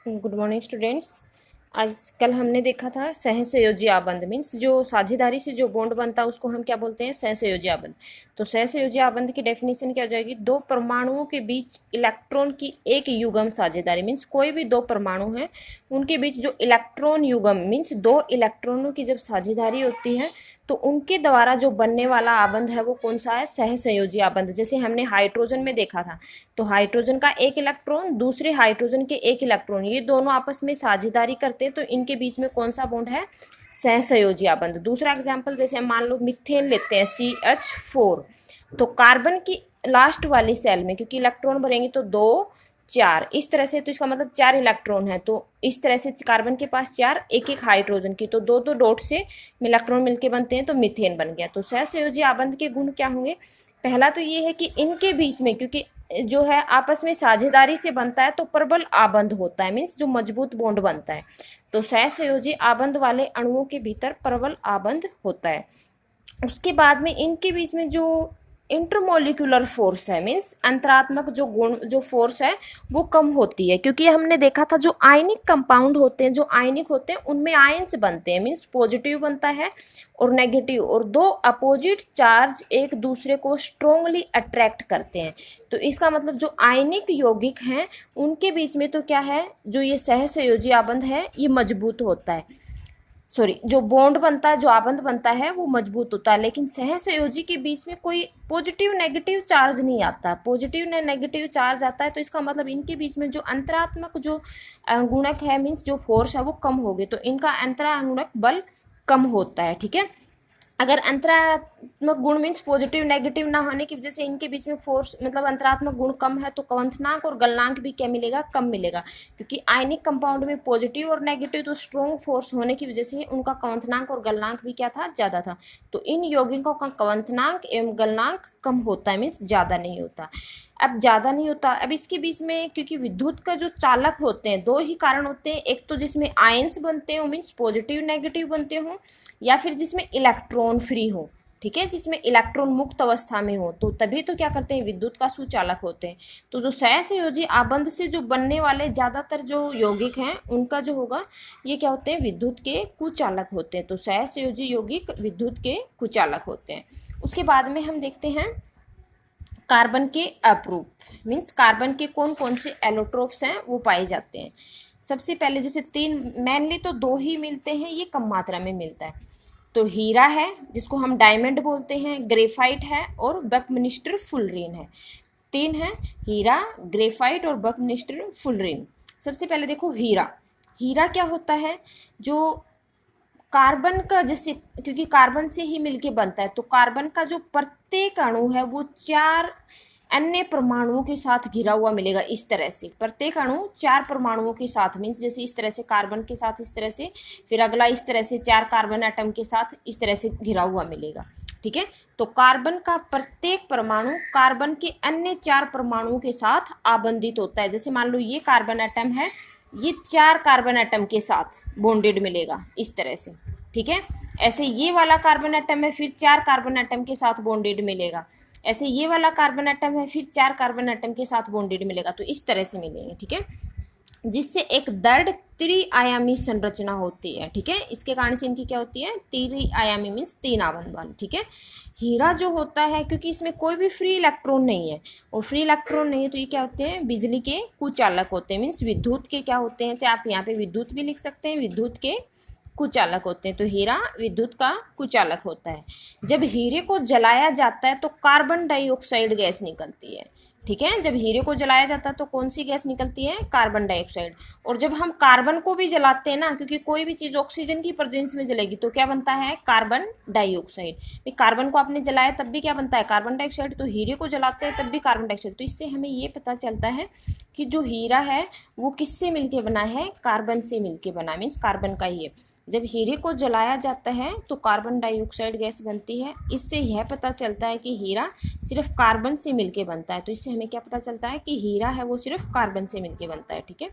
Good morning students. आजकल हमने देखा था सहसंयोजी आबंध मीन्स जो साझेदारी से जो बॉन्ड बनता है उसको हम क्या बोलते हैं, सहसंयोजी आबंध। तो सहसंयोजी आबंध की डेफिनेशन क्या हो जाएगी, दो परमाणुओं के बीच इलेक्ट्रॉन की एक युग्म साझेदारी मीन्स कोई भी दो परमाणु हैं उनके बीच जो इलेक्ट्रॉन युग्म मीन्स दो इलेक्ट्रॉनों की जब साझेदारी होती है तो उनके द्वारा जो बनने वाला आबंध है वो कौन सा है, सहसंयोजी आबंध। जैसे हमने हाइड्रोजन में देखा था, तो हाइड्रोजन का एक इलेक्ट्रॉन दूसरे हाइड्रोजन के एक इलेक्ट्रॉन ये दोनों आपस में साझेदारी करते हैं तो इनके बीच में कौन सा बॉन्ड है, सहसंयोजी आबंध। दूसरा एग्जाम्पल जैसे हम मान लो मिथेन लेते हैं CH4, तो कार्बन की लास्ट वाली सेल में क्योंकि इलेक्ट्रॉन भरेंगे तो 2 4 इस तरह से, तो इसका मतलब 4 इलेक्ट्रॉन है, तो इस तरह से कार्बन के पास 4 एक एक हाइड्रोजन की, तो 2 2 डॉट से इलेक्ट्रॉन मिलके बनते हैं तो मीथेन बन गया। तो सहसंयोजी आबंध के गुण क्या होंगे, पहला तो ये है कि इनके बीच में क्योंकि जो है आपस में साझेदारी से बनता है तो प्रबल आबंध होता है मीन्स जो मजबूत बॉन्ड बनता है। तो सहसंयोजी आबंध वाले अणुओं के भीतर प्रबल आबंध होता है। उसके बाद में इनके बीच में जो इंटरमोलिकुलर फोर्स है मीन्स अंतरात्मक जो गुण जो फोर्स है वो कम होती है, क्योंकि हमने देखा था जो आयनिक कंपाउंड होते हैं जो आयनिक होते हैं उनमें आयन्स बनते हैं मीन्स पॉजिटिव बनता है और नेगेटिव, और दो अपोजिट चार्ज एक दूसरे को स्ट्रोंगली अट्रैक्ट करते हैं। तो इसका मतलब जो आयनिक यौगिक हैं उनके बीच में तो क्या है, जो ये सहसंयोजी आबंध है ये मजबूत होता है, सॉरी जो बॉन्ड बनता है जो आबंध बनता है वो मजबूत होता है, लेकिन सहसंयोजी के बीच में कोई पॉजिटिव नेगेटिव चार्ज नहीं आता। पॉजिटिव ने नेगेटिव चार्ज आता है तो इसका मतलब इनके बीच में जो अंतरात्मक जो गुणक है मीन्स जो फोर्स है वो कम होगी, तो इनका अंतरागुणक बल कम होता है। ठीक है, अगर अंतरात्मक गुण मीन्स पॉजिटिव नेगेटिव ना होने की वजह से इनके बीच में फोर्स मतलब अंतरात्मक गुण कम है तो क्वथनांक और गलनांक भी क्या मिलेगा, कम मिलेगा, क्योंकि आयनिक कंपाउंड में पॉजिटिव और नेगेटिव तो स्ट्रॉन्ग फोर्स होने की वजह से उनका क्वथनांक और गलनांक भी क्या था, ज़्यादा था। तो इन यौगिकों का क्वथनांक एवं गलनांक कम होता है मीन्स ज़्यादा नहीं होता। अब ज़्यादा नहीं होता, अब इसके बीच में क्योंकि विद्युत का जो चालक होते हैं दो ही कारण होते हैं, एक तो जिसमें आयंस बनते हो मीन्स पॉजिटिव नेगेटिव बनते हो, या फिर जिसमें इलेक्ट्रॉन फ्री हो। ठीक है, जिसमें इलेक्ट्रॉन मुक्त अवस्था में हो तो तभी तो क्या करते हैं, विद्युत का सुचालक होते हैं। तो जो सहसंयोजी आबंध से जो बनने वाले ज़्यादातर जो यौगिक हैं उनका जो होगा ये क्या होते हैं, विद्युत के कुचालक होते हैं। तो सहसंयोजी यौगिक विद्युत के कुचालक होते हैं। उसके बाद में हम देखते हैं कार्बन के अप्रूप मीन्स कार्बन के कौन कौन से एलोट्रोप्स हैं वो पाए जाते हैं। सबसे पहले जैसे तीन मेनली तो दो ही मिलते हैं, ये कम मात्रा में मिलता है। तो हीरा है जिसको हम डायमंड बोलते हैं, ग्रेफाइट है और बकमिस्टर फुलरीन है। तीन है, हीरा, ग्रेफाइट और बकमिस्टर फुलरीन। सबसे पहले देखो हीरा। हीरा क्या होता है, जो कार्बन का जैसे क्योंकि कार्बन से ही मिलके बनता है तो कार्बन का जो प्रत्येक अणु है वो 4 अन्य परमाणुओं के साथ घिरा हुआ मिलेगा। इस तरह से प्रत्येक अणु 4 परमाणुओं के साथ मीन्स जैसे इस तरह से कार्बन के साथ इस तरह से, फिर अगला इस तरह से 4 कार्बन एटम के साथ इस तरह से घिरा हुआ मिलेगा। ठीक है, तो कार्बन का प्रत्येक परमाणु कार्बन के अन्य 4 परमाणुओं के साथ आबंधित होता है। जैसे मान लो ये कार्बन एटम है, ये 4 कार्बन एटम के साथ बॉन्डेड मिलेगा इस तरह से। ठीक है, ऐसे ये वाला कार्बन एटम है फिर 4 कार्बन एटम के साथ बॉन्डेड मिलेगा, ऐसे ये वाला कार्बन एटम है फिर 4 कार्बन एटम के साथ बॉन्डेड मिलेगा, तो इस तरह से मिलेंगे। ठीक है, जिससे एक दृढ़ त्रिआयामी संरचना होती है। ठीक है, इसके कारण से इनकी क्या होती है, त्रिआयामी मीन्स 3 आबंध वाली। ठीक है, हीरा जो होता है क्योंकि इसमें कोई भी फ्री इलेक्ट्रॉन नहीं है और फ्री इलेक्ट्रॉन नहीं है तो ये क्या होते हैं, बिजली के कुचालक होते हैं मीन्स विद्युत के क्या होते हैं, चाहे आप यहाँ पे विद्युत भी लिख सकते हैं, विद्युत के कुचालक होते हैं। तो हीरा विद्युत का कुचालक होता है। जब हीरे को जलाया जाता है तो कार्बन डाइऑक्साइड गैस निकलती है। ठीक है, जब हीरे को जलाया जाता है तो कौन सी गैस निकलती है, कार्बन डाइऑक्साइड। और जब हम कार्बन को भी जलाते हैं ना, क्योंकि कोई भी चीज़ ऑक्सीजन की प्रेजेंस में जलेगी तो क्या बनता है, कार्बन डाइऑक्साइड। कार्बन को आपने जलाया तब भी क्या बनता है, कार्बन डाइऑक्साइड। तो हीरे को जलाते हैं तब भी कार्बन डाइऑक्साइड। तो इससे हमें ये पता चलता है कि जो हीरा है वो किससे मिलके बना है, कार्बन से मिलके बना मीन्स कार्बन का ही है। जब हीरे को जलाया जाता है तो कार्बन डाइऑक्साइड गैस बनती है। इससे यह पता चलता है कि हीरा सिर्फ कार्बन से मिलके बनता है। तो इससे हमें क्या पता चलता है कि हीरा है वो सिर्फ कार्बन से मिलके बनता है। ठीक है।